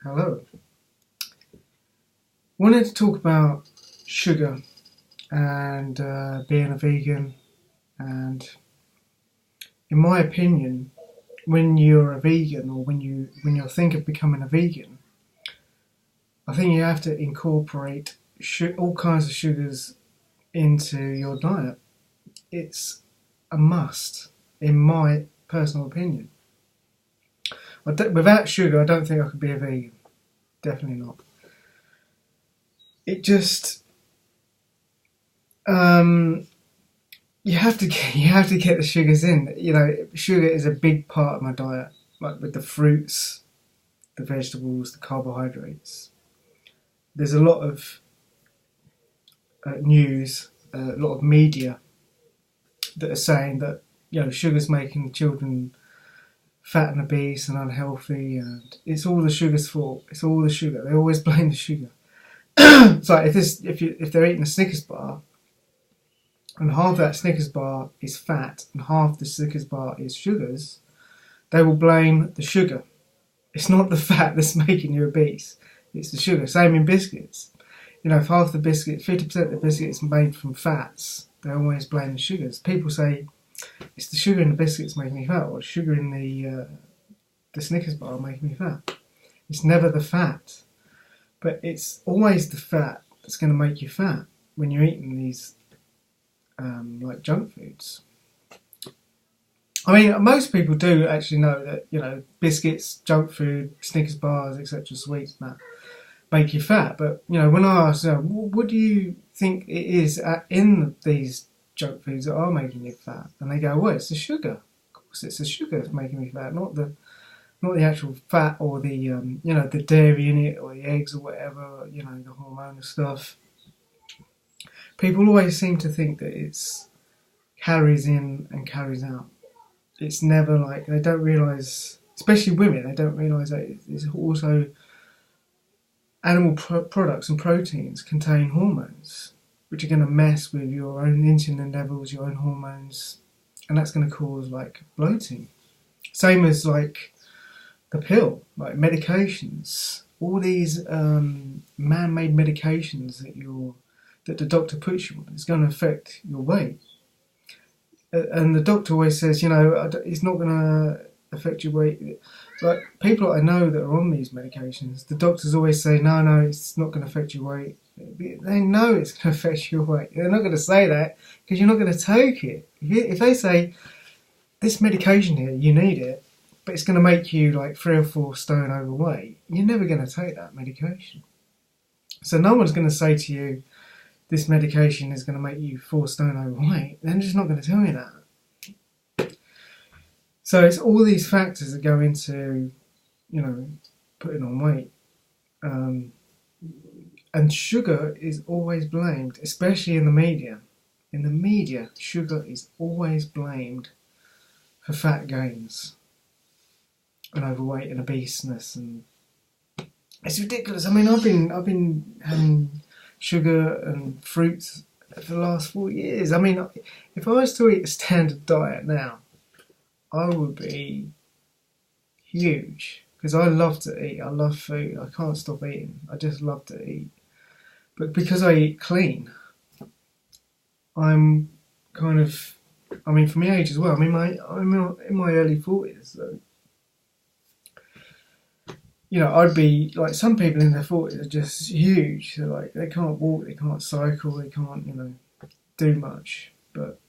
Hello. Wanted to talk about sugar and being a vegan. And in my opinion, when you're a vegan or when you're thinking of becoming a vegan, I think you have to incorporate all kinds of sugars into your diet. It's a must, in my personal opinion. Without sugar, I don't think I could be a vegan. Definitely not. It just um, you have to get the sugars in. Sugar is a big part of my diet, like with the fruits, the vegetables, the carbohydrates. There's a lot of news, a lot of media that are saying that sugar's making children fat and obese and unhealthy, and it's all the sugar's fault. It's all the sugar. They always blame the sugar. It's like if they're eating a Snickers bar, and half that Snickers bar is fat and half the Snickers bar is sugars, they will blame the sugar. It's not the fat that's making you obese, it's the sugar. Same in biscuits. If half the biscuit, 50% of the biscuit is made from fats, they always blame the sugars. People say it's the sugar in the biscuits making me fat, or sugar in the Snickers bar making me fat. It's never the fat, but it's always the fat that's going to make you fat when you're eating these like junk foods. I mean, most people do actually know that biscuits, junk food, Snickers bars, etc., sweets, and that make you fat. But when I ask, what do you think it is in these junk foods that are making you fat? And they go, well, it's the sugar. Of course, it's the sugar that's making me fat, not the actual fat or the dairy in it or the eggs or whatever, the hormonal stuff. People always seem to think that it's calories in and calories out. It's never like, they don't realise, especially women, they don't realise that it's also animal products and proteins contain hormones, which are going to mess with your own insulin levels, your own hormones, and that's going to cause like bloating. Same as like the pill, like medications, all these man-made medications that the doctor puts you on is going to affect your weight. And the doctor always says, it's not going to affect your weight. Like people I know that are on these medications, the doctors always say, no, it's not going to affect your weight. They know it's going to affect your weight. They're not going to say that because you're not going to take it. If they say, this medication here, you need it, but it's going to make you like 3 or 4 stone overweight, you're never going to take that medication. So no one's going to say to you, this medication is going to make you 4 stone overweight. They're just not going to tell you that. So it's all these factors that go into, putting on weight. And sugar is always blamed, especially in the media. In the media, sugar is always blamed for fat gains and overweight and obeseness, and it's ridiculous. I mean, I've been having sugar and fruits for the last 4 years. I mean, if I was to eat a standard diet now, I would be huge because I love to eat. I love food. I can't stop eating. I just love to eat. But because I eat clean, I'm kind of, I mean, for my age as well. I'm in my early 40s, so I'd be like, some people in their 40s are just huge. They're like, they can't walk, they can't cycle, they can't, do much. But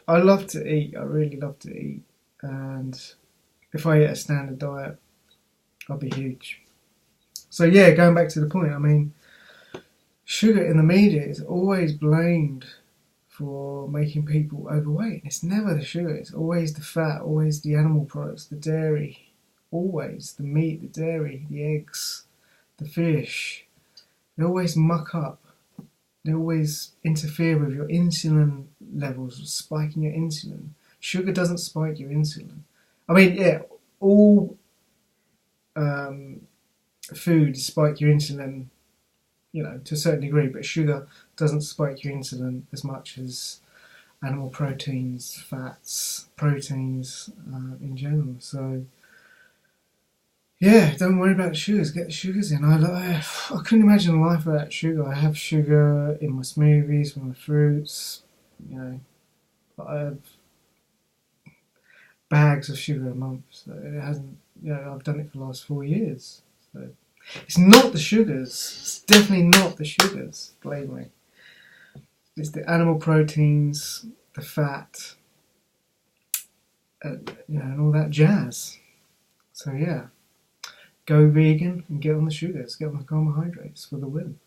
I love to eat. I really love to eat. And if I eat a standard diet, I'll be huge. So yeah, going back to the point, I mean, sugar in the media is always blamed for making people overweight. It's never the sugar. It's always the fat, always the animal products, the dairy. Always the meat, the dairy, the eggs, the fish. They always muck up. They always interfere with your insulin levels, spiking your insulin. Sugar doesn't spike your insulin. I mean, yeah, all foods spike your insulin, to a certain degree, but sugar doesn't spike your insulin as much as animal proteins, fats, proteins in general. So yeah, don't worry about the sugars. Get the sugars in. I couldn't imagine a life without sugar. I have sugar in my smoothies, with my fruits. You know, I have bags of sugar a month. So it hasn't. You know, I've done it for the last 4 years. So it's not the sugars. It's definitely not the sugars. Believe me. It's the animal proteins, the fat, and all that jazz. So yeah, go vegan and get on the sugars. Get on the carbohydrates for the win.